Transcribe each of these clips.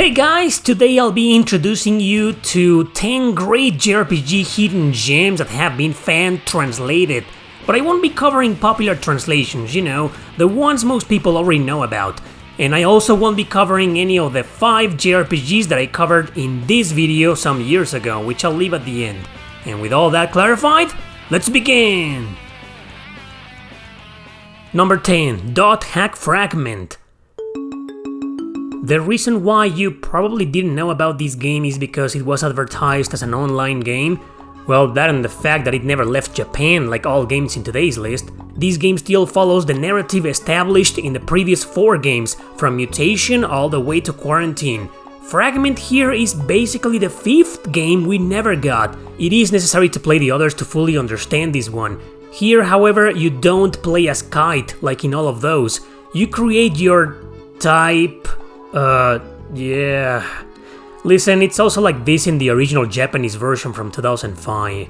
Hey guys, today I'll be introducing you to 10 great JRPG hidden gems that have been fan-translated. But I won't be covering popular translations, the ones most people already know about. And I also won't be covering any of the 5 JRPGs that I covered in this video some years ago, which I'll leave at the end. And with all that clarified, let's begin! Number 10. .hack Fragment. The reason why you probably didn't know about this game is because it was advertised as an online game. Well, that and the fact that it never left Japan like all games in today's list. This game still follows the narrative established in the previous 4 games, from Mutation all the way to Quarantine. Fragment here is basically the 5th game we never got. It is necessary to play the others to fully understand this one. Here, however, you don't play as Kite like in all of those. You create your type... yeah. Listen, it's also like this in the original Japanese version from 2005.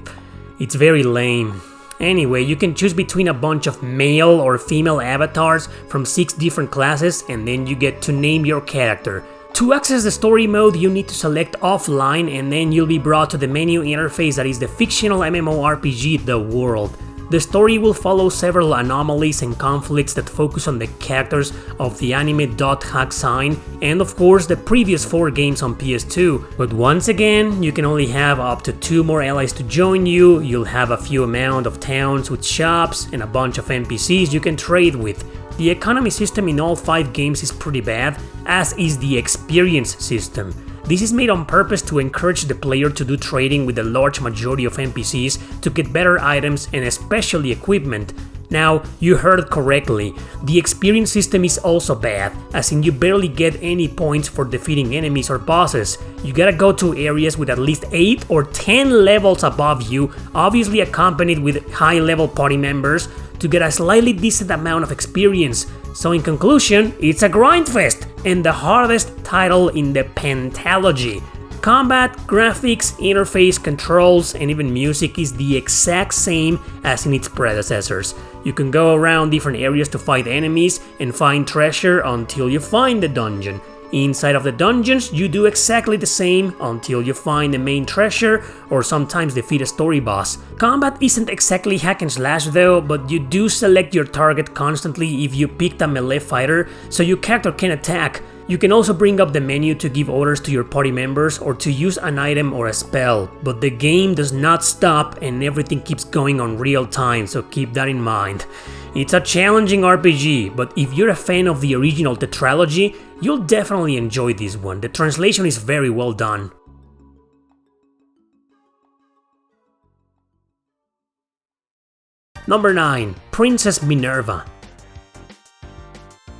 It's very lame. Anyway, you can choose between a bunch of male or female avatars from 6 different classes, and then you get to name your character. To access the story mode, you need to select offline, and then you'll be brought to the menu interface that is the fictional MMORPG The World. The story will follow several anomalies and conflicts that focus on the characters of the anime .hack sign and of course the previous 4 games on PS2. But once again, you can only have up to 2 more allies to join you, you'll have a few amount of towns with shops and a bunch of NPCs you can trade with. The economy system in all 5 games is pretty bad, as is the experience system. This is made on purpose to encourage the player to do trading with the large majority of NPCs to get better items and especially equipment. Now, you heard correctly, the experience system is also bad, as in you barely get any points for defeating enemies or bosses. You gotta go to areas with at least 8 or 10 levels above you, obviously accompanied with high level party members, to get a slightly decent amount of experience. So in conclusion, it's a grindfest, and the hardest title in the pentalogy. Combat, graphics, interface, controls, and even music is the exact same as in its predecessors. You can go around different areas to fight enemies and find treasure until you find the dungeon. Inside of the dungeons, you do exactly the same until you find the main treasure or sometimes defeat a story boss. Combat isn't exactly hack and slash though, but you do select your target constantly if you picked a melee fighter, so your character can attack. You can also bring up the menu to give orders to your party members or to use an item or a spell, but the game does not stop and everything keeps going on real time, so keep that in mind. It's a challenging RPG, but if you're a fan of the original tetralogy, you'll definitely enjoy this one. The translation is very well done. Number 9. Princess Minerva.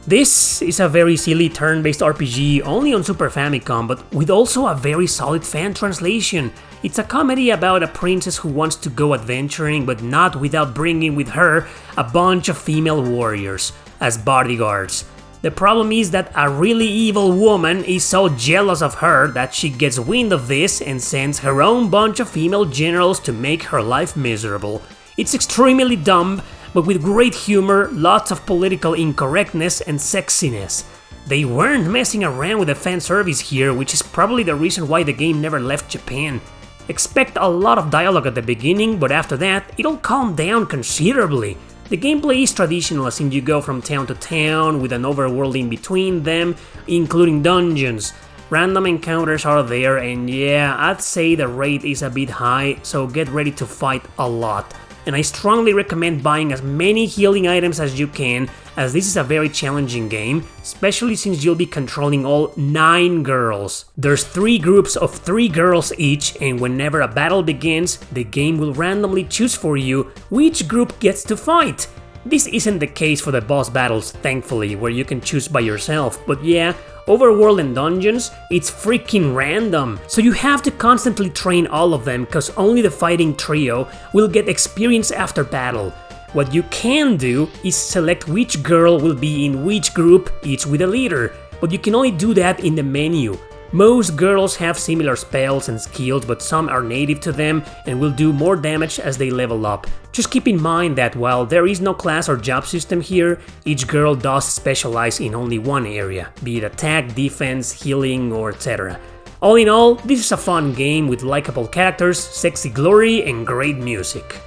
This is a very silly turn-based RPG only on Super Famicom, but with also a very solid fan translation. It's a comedy about a princess who wants to go adventuring, but not without bringing with her a bunch of female warriors as bodyguards. The problem is that a really evil woman is so jealous of her that she gets wind of this and sends her own bunch of female generals to make her life miserable. It's extremely dumb, but with great humor, lots of political incorrectness and sexiness. They weren't messing around with the fan service here, which is probably the reason why the game never left Japan. Expect a lot of dialogue at the beginning, but after that, it'll calm down considerably. The gameplay is traditional, as in you go from town to town with an overworld in between them, including dungeons. Random encounters are there, and yeah, I'd say the rate is a bit high, so get ready to fight a lot. And I strongly recommend buying as many healing items as you can, as this is a very challenging game, especially since you'll be controlling all 9 girls. There's 3 groups of 3 girls each, and whenever a battle begins, the game will randomly choose for you which group gets to fight. This isn't the case for the boss battles, thankfully, where you can choose by yourself, but yeah, overworld and dungeons, it's freaking random. So you have to constantly train all of them, cause only the fighting trio will get experience after battle. What you can do is select which girl will be in which group, each with a leader, but you can only do that in the menu. Most girls have similar spells and skills, but some are native to them and will do more damage as they level up. Just keep in mind that while there is no class or job system here, each girl does specialize in only one area, be it attack, defense, healing, or etc. All in all, this is a fun game with likable characters, sexy glory, and great music.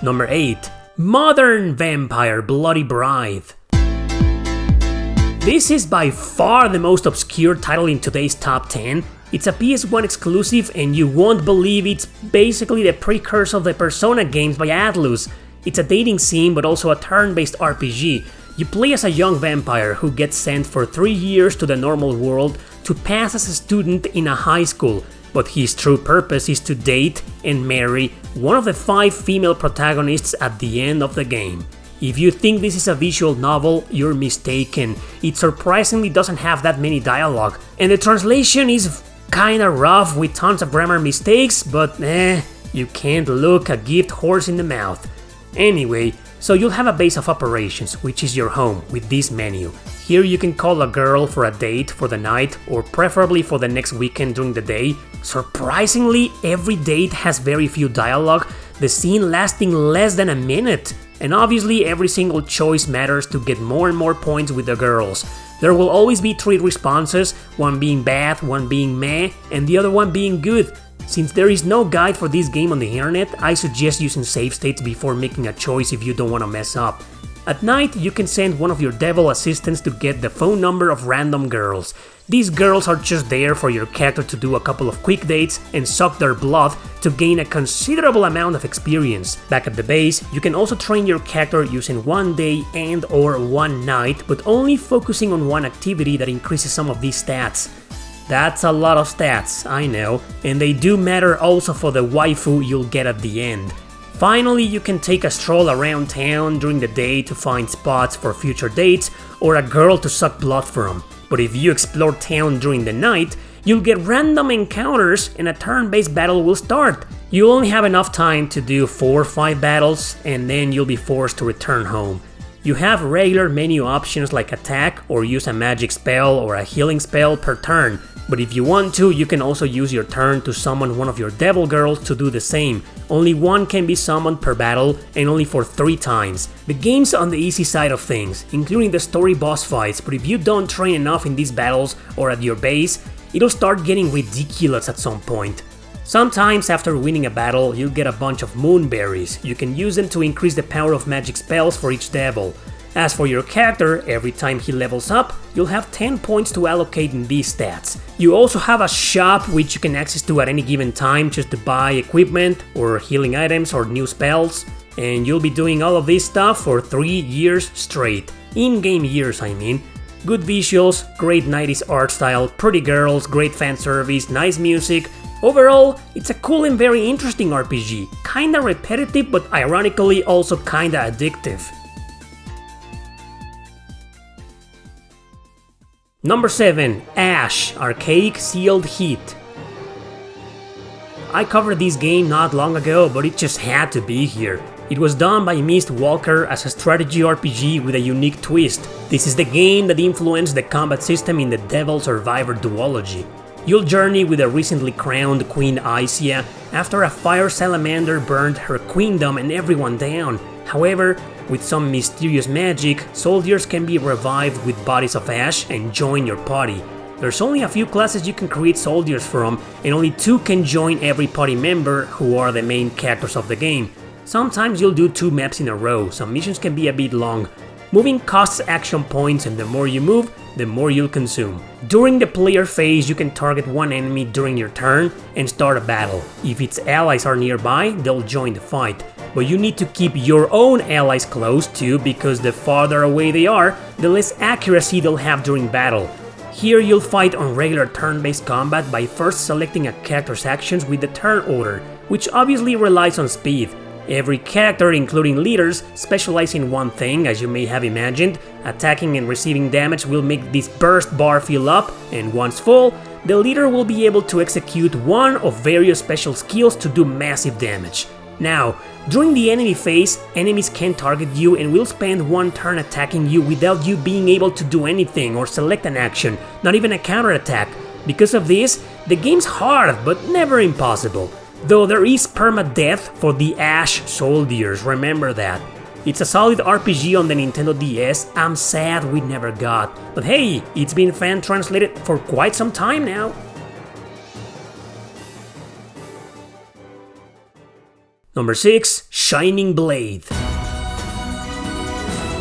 Number 8. Modern Vampire Bloody Bride. This is by far the most obscure title in today's top 10. It's a PS1 exclusive and you won't believe it's basically the precursor of the Persona games by Atlus. It's a dating sim but also a turn-based RPG. You play as a young vampire who gets sent for 3 years to the normal world to pass as a student in a high school, but his true purpose is to date and marry one of the 5 female protagonists at the end of the game. If you think this is a visual novel, you're mistaken. It surprisingly doesn't have that many dialogue, and the translation is kinda rough with tons of grammar mistakes, but you can't look a gift horse in the mouth. Anyway, so you'll have a base of operations, which is your home, with this menu. Here you can call a girl for a date for the night, or preferably for the next weekend during the day. Surprisingly, every date has very few dialogue, the scene lasting less than a minute. And obviously every single choice matters to get more and more points with the girls. There will always be 3 responses, one being bad, one being meh, and the other one being good. Since there is no guide for this game on the internet, I suggest using save states before making a choice if you don't want to mess up. At night, you can send one of your devil assistants to get the phone number of random girls. These girls are just there for your character to do a couple of quick dates and suck their blood to gain a considerable amount of experience. Back at the base, you can also train your character using one day and or one night, but only focusing on one activity that increases some of these stats. That's a lot of stats, I know, and they do matter also for the waifu you'll get at the end. Finally, you can take a stroll around town during the day to find spots for future dates or a girl to suck blood from. But if you explore town during the night, you'll get random encounters and a turn-based battle will start. You'll only have enough time to do 4 or 5 battles and then you'll be forced to return home. You have regular menu options like attack or use a magic spell or a healing spell per turn. But if you want to, you can also use your turn to summon one of your devil girls to do the same. Only one can be summoned per battle and only for 3 times. The game's on the easy side of things, including the story boss fights, but if you don't train enough in these battles or at your base, it'll start getting ridiculous at some point. Sometimes after winning a battle, you'll get a bunch of moonberries. You can use them to increase the power of magic spells for each devil. As for your character, every time he levels up, you'll have 10 points to allocate in these stats. You also have a shop which you can access to at any given time just to buy equipment or healing items or new spells. And you'll be doing all of this stuff for 3 years straight. In-game years, I mean. Good visuals, great 90s art style, pretty girls, great fan service, nice music. Overall, it's a cool and very interesting RPG. Kinda repetitive, but ironically also kinda addictive. Number 7. Ash, Archaic Sealed Heat. I covered this game not long ago, but it just had to be here. It was done by Mist Walker as a strategy RPG with a unique twist. This is the game that influenced the combat system in the Devil Survivor duology. You'll journey with the recently crowned Queen Isia after a fire salamander burned her queendom and everyone down. However, with some mysterious magic, soldiers can be revived with bodies of ash and join your party. There's only a few classes you can create soldiers from, and only 2 can join every party member who are the main characters of the game. Sometimes you'll do 2 maps in a row, some missions can be a bit long. Moving costs action points, and the more you move, the more you'll consume. During the player phase, you can target one enemy during your turn and start a battle. If its allies are nearby, they'll join the fight. But you need to keep your own allies close too, because the farther away they are, the less accuracy they'll have during battle. Here you'll fight on regular turn-based combat by first selecting a character's actions with the turn order, which obviously relies on speed. Every character, including leaders, specialize in one thing, as you may have imagined. Attacking and receiving damage will make this burst bar fill up, and once full, the leader will be able to execute one of various special skills to do massive damage. Now, during the enemy phase, enemies can target you and will spend one turn attacking you without you being able to do anything or select an action, not even a counterattack. Because of this, the game's hard but never impossible. Though there is permadeath for the Ash soldiers, remember that. It's a solid RPG on the Nintendo DS, I'm sad we never got. But hey, it's been fan translated for quite some time now. Number 6. Shining Blade.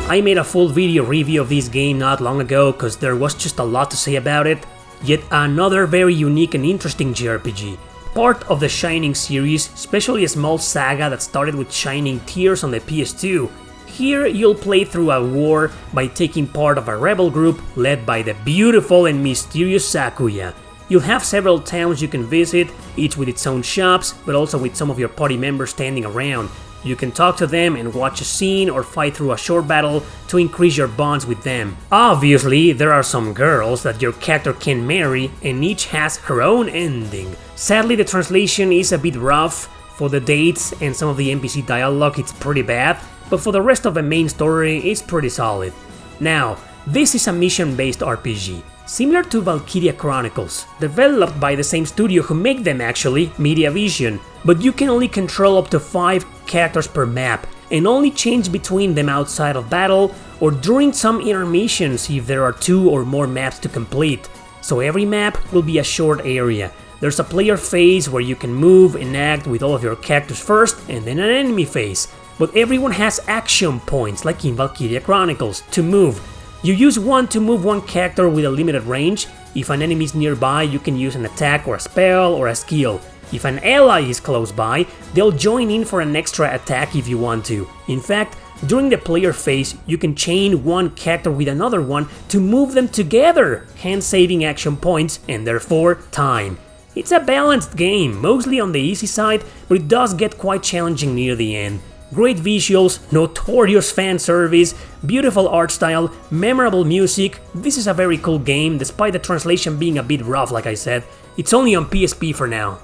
I made a full video review of this game not long ago cause there was just a lot to say about it. Yet another very unique and interesting JRPG. Part of the Shining series, especially a small saga that started with Shining Tears on the PS2. Here you'll play through a war by taking part of a rebel group led by the beautiful and mysterious Sakuya. You'll have several towns you can visit, each with its own shops, but also with some of your party members standing around. You can talk to them and watch a scene or fight through a short battle to increase your bonds with them. Obviously, there are some girls that your character can marry and each has her own ending. Sadly, the translation is a bit rough. For the dates and some of the NPC dialogue it's pretty bad, but for the rest of the main story it's pretty solid. Now, this is a mission-based RPG. Similar to Valkyria Chronicles, developed by the same studio who make them actually, Mediavision, but you can only control up to 5 characters per map, and only change between them outside of battle or during some intermissions if there are 2 or more maps to complete. So every map will be a short area. There's a player phase where you can move and act with all of your characters first, and then an enemy phase. But everyone has action points, like in Valkyria Chronicles, to move. You use one to move one character with a limited range. If an enemy is nearby, you can use an attack or a spell or a skill. If an ally is close by, they'll join in for an extra attack if you want to. In fact, during the player phase, you can chain one character with another one to move them together, hence saving action points and therefore time. It's a balanced game, mostly on the easy side, but it does get quite challenging near the end. Great visuals, notorious fan service, beautiful art style, memorable music. This is a very cool game, despite the translation being a bit rough like I said. It's only on PSP for now.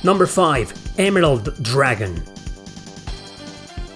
Number 5. Emerald Dragon.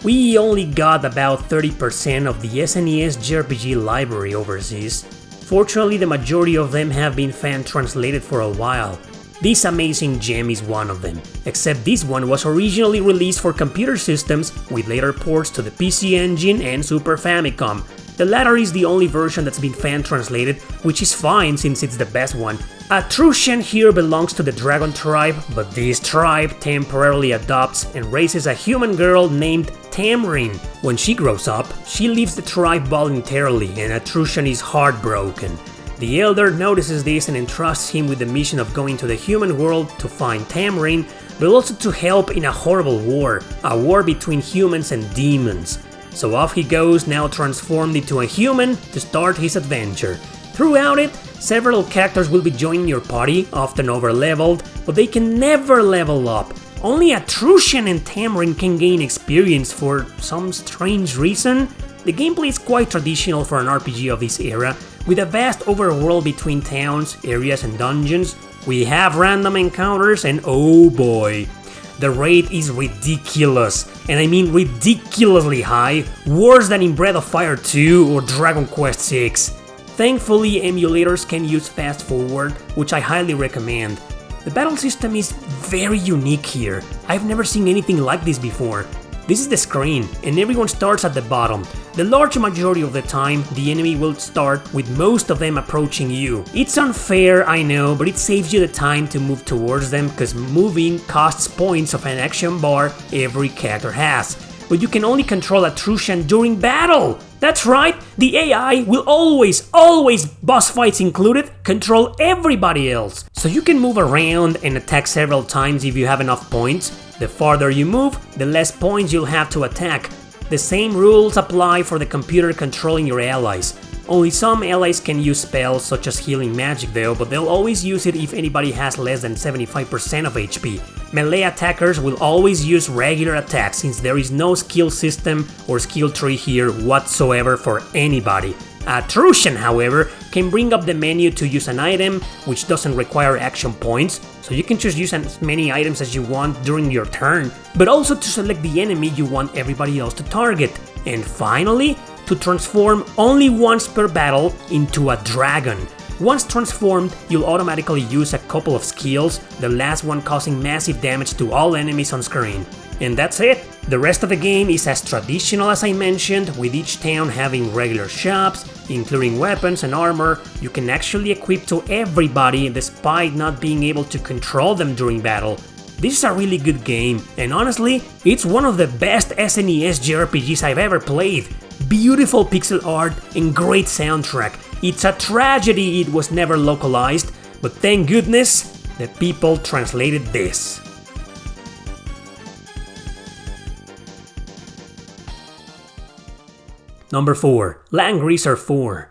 We only got about 30% of the SNES JRPG library overseas. Fortunately, the majority of them have been fan translated for a while. This amazing gem is one of them, except this one was originally released for computer systems with later ports to the PC Engine and Super Famicom. The latter is the only version that's been fan translated, which is fine since it's the best one. Atrushan here belongs to the Dragon tribe, but this tribe temporarily adopts and raises a human girl named Tamrin. When she grows up, she leaves the tribe voluntarily and Atrushan is heartbroken. The Elder notices this and entrusts him with the mission of going to the human world to find Tamrin, but also to help in a horrible war, a war between humans and demons. So off he goes, now transformed into a human, to start his adventure. Throughout it, several characters will be joining your party, often over-leveled, but they can never level up. Only Atrushan and Tamrin can gain experience for some strange reason. The gameplay is quite traditional for an RPG of this era, with a vast overworld between towns, areas and dungeons. We have random encounters and oh boy, the rate is ridiculous, and I mean ridiculously high, worse than in Breath of Fire 2 or Dragon Quest VI. Thankfully, emulators can use fast forward, which I highly recommend. The battle system is very unique here. I've never seen anything like this before. This is the screen, and everyone starts at the bottom. The large majority of the time, the enemy will start with most of them approaching you. It's unfair, I know, but it saves you the time to move towards them, because moving costs points of an action bar every character has. But you can only control Atrushan during battle! That's right, the AI will always, boss fights included, control everybody else. So you can move around and attack several times if you have enough points. The farther you move, the less points you'll have to attack. The same rules apply for the computer controlling your allies. Only some allies can use spells such as healing magic though, but they'll always use it if anybody has less than 75% of HP. Melee attackers will always use regular attacks since there is no skill system or skill tree here whatsoever for anybody. Atrushan, however, can bring up the menu to use an item, which doesn't require action points, so you can just use as many items as you want during your turn, but also to select the enemy you want everybody else to target. And finally, to transform only once per battle into a dragon. Once transformed, you'll automatically use a couple of skills, the last one causing massive damage to all enemies on screen. And that's it! The rest of the game is as traditional as I mentioned, with each town having regular shops, including weapons and armor you can actually equip to everybody despite not being able to control them during battle. This is a really good game, and honestly, it's one of the best SNES JRPGs I've ever played. Beautiful pixel art and great soundtrack. It's a tragedy it was never localized, but thank goodness the people translated this. Number 4. Langrisser 4.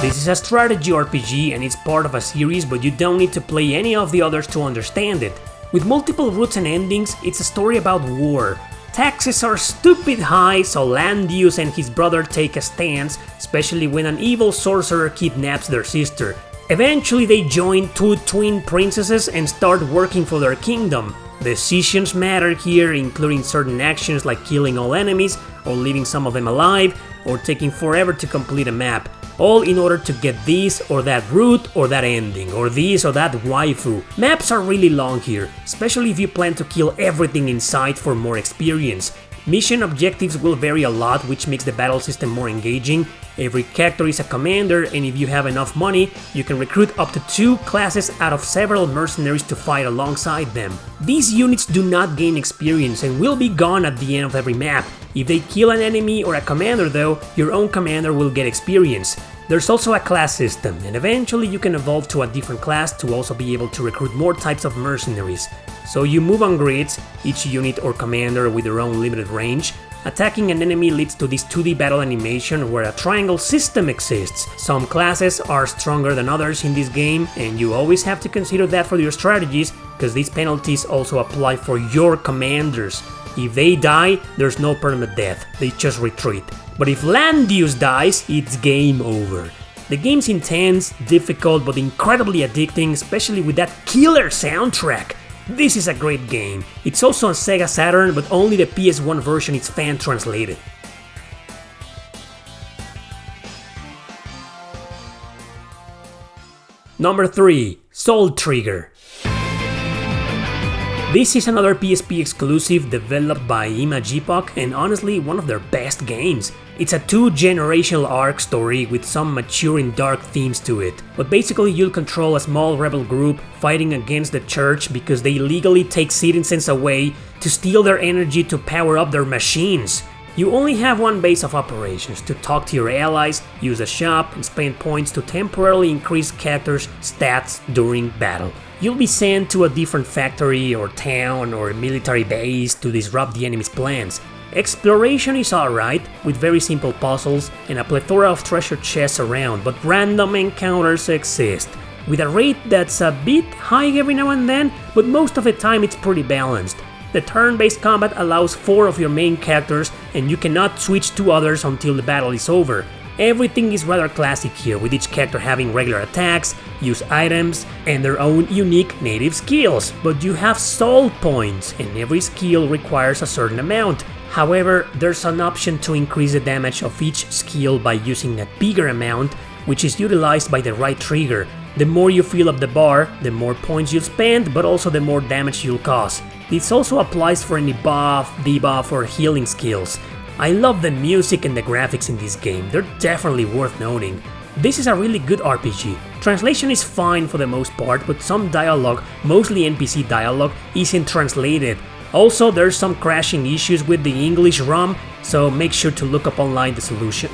This is a strategy RPG and it's part of a series, but you don't need to play any of the others to understand it. With multiple routes and endings, it's a story about war. Taxes are stupid high, so Landon and his brother take a stance, especially when an evil sorcerer kidnaps their sister. Eventually they join two twin princesses and start working for their kingdom. Decisions matter here, including certain actions like killing all enemies, or leaving some of them alive, or taking forever to complete a map. All in order to get this or that route or that ending, or this or that waifu. Maps are really long here, especially if you plan to kill everything in sight for more experience. Mission objectives will vary a lot, which makes the battle system more engaging. Every character is a commander, and if you have enough money, you can recruit up to 2 classes out of several mercenaries to fight alongside them. These units do not gain experience and will be gone at the end of every map. If they kill an enemy or a commander though, your own commander will get experience. There's also a class system, and eventually you can evolve to a different class to also be able to recruit more types of mercenaries. So you move on grids, each unit or commander with their own limited range. Attacking an enemy leads to this 2D battle animation where a triangle system exists. Some classes are stronger than others in this game, and you always have to consider that for your strategies, because these penalties also apply for your commanders. If they die, there's no permanent death, they just retreat. But if Landon dies, it's game over. The game's intense, difficult, but incredibly addicting, especially with that killer soundtrack. This is a great game. It's also on Sega Saturn, but only the PS1 version is fan translated. Number 3. Soul Trigger. This is another PSP exclusive developed by Imageepoch and honestly one of their best games. It's a 2-generational arc story with some mature and dark themes to it. But basically you'll control a small rebel group fighting against the church because they illegally take citizens away to steal their energy to power up their machines. You only have one base of operations: to talk to your allies, use a shop, and spend points to temporarily increase characters' stats during battle. You'll be sent to a different factory or town or military base to disrupt the enemy's plans. Exploration is alright, with very simple puzzles and a plethora of treasure chests around, but random encounters exist, with a rate that's a bit high every now and then, but most of the time it's pretty balanced. The turn-based combat allows 4 of your main characters, and you cannot switch to others until the battle is over. Everything is rather classic here, with each character having regular attacks, use items, and their own unique native skills, but you have soul points, and every skill requires a certain amount. However, there's an option to increase the damage of each skill by using a bigger amount, which is utilized by the right trigger. The more you fill up the bar, the more points you'll spend, but also the more damage you'll cause. This also applies for any buff, debuff, or healing skills. I love the music and the graphics in this game, they're definitely worth noting. This is a really good RPG. Translation is fine for the most part, but some dialogue, mostly NPC dialogue, isn't translated. Also, there's some crashing issues with the English ROM, so make sure to look up online the solution.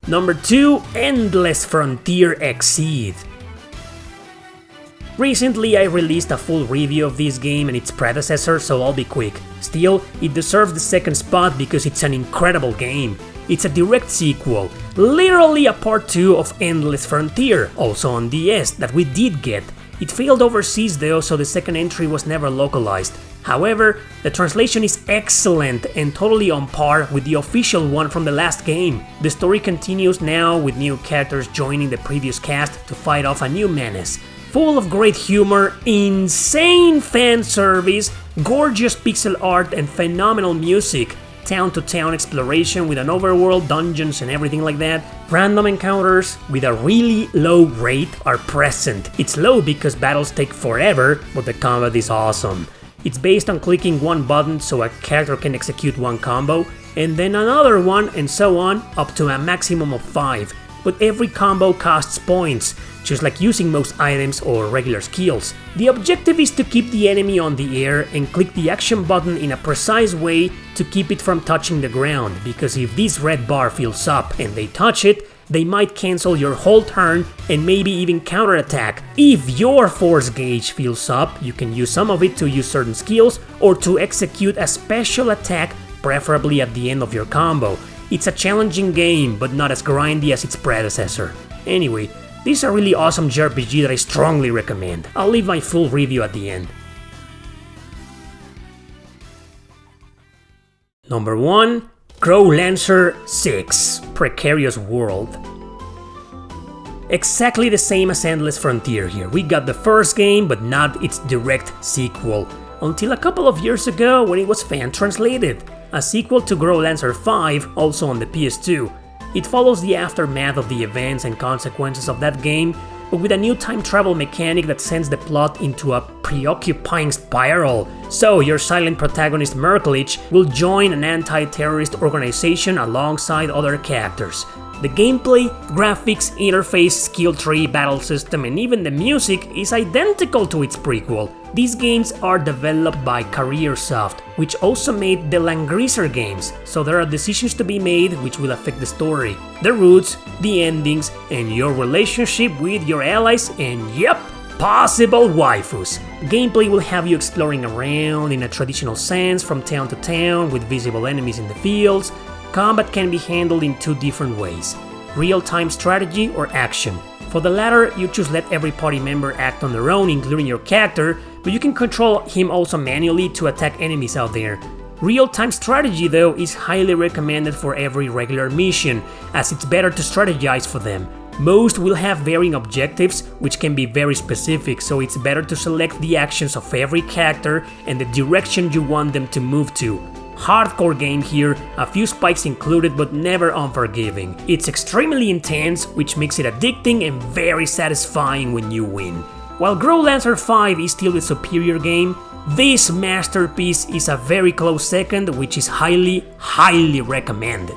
Number 2. Endless Frontier Exceed. Recently I released a full review of this game and its predecessor, so I'll be quick. Still, it deserves the second spot because it's an incredible game. It's a direct sequel, literally a part 2 of Endless Frontier, also on DS, that we did get. It failed overseas though, so the second entry was never localized. However, the translation is excellent and totally on par with the official one from the last game. The story continues now with new characters joining the previous cast to fight off a new menace. Full of great humor, insane fan service, gorgeous pixel art and phenomenal music, town-to-town exploration with an overworld, dungeons and everything like that. Random encounters with a really low rate are present. It's low because battles take forever, but the combat is awesome. It's based on clicking one button so a character can execute one combo, and then another one, and so on, up to a maximum of 5. But every combo costs points, just like using most items or regular skills. The objective is to keep the enemy on the air and click the action button in a precise way to keep it from touching the ground, because if this red bar fills up and they touch it, they might cancel your whole turn and maybe even counterattack. If your force gauge fills up, you can use some of it to use certain skills or to execute a special attack, preferably at the end of your combo. It's a challenging game, but not as grindy as its predecessor. Anyway, this is a really awesome JRPG that I strongly recommend. I'll leave my full review at the end. Number 1. Lancer 6 Precarious World. Exactly the same as Endless Frontier here. We got the first game, but not its direct sequel. Until a couple of years ago when it was fan-translated. A sequel to Lancer 5, also on the PS2. It follows the aftermath of the events and consequences of that game, but with a new time travel mechanic that sends the plot into a preoccupying spiral. So your silent protagonist Merklich will join an anti-terrorist organization alongside other characters. The gameplay, graphics, interface, skill tree, battle system, and even the music is identical to its prequel. These games are developed by Careersoft, which also made the Langrisser games, so there are decisions to be made which will affect the story, the roots, the endings, and your relationship with your allies, and yep, possible waifus. Gameplay will have you exploring around in a traditional sense from town to town with visible enemies in the fields. Combat can be handled in 2 different ways, real-time strategy or action. For the latter, you just let every party member act on their own, including your character, but you can control him also manually to attack enemies out there. Real-time strategy though is highly recommended for every regular mission, as it's better to strategize for them. Most will have varying objectives, which can be very specific, so it's better to select the actions of every character and the direction you want them to move to. Hardcore game here, a few spikes included but never unforgiving. It's extremely intense, which makes it addicting and very satisfying when you win. While Lancer 5 is still the superior game, this masterpiece is a very close second, which is highly recommended.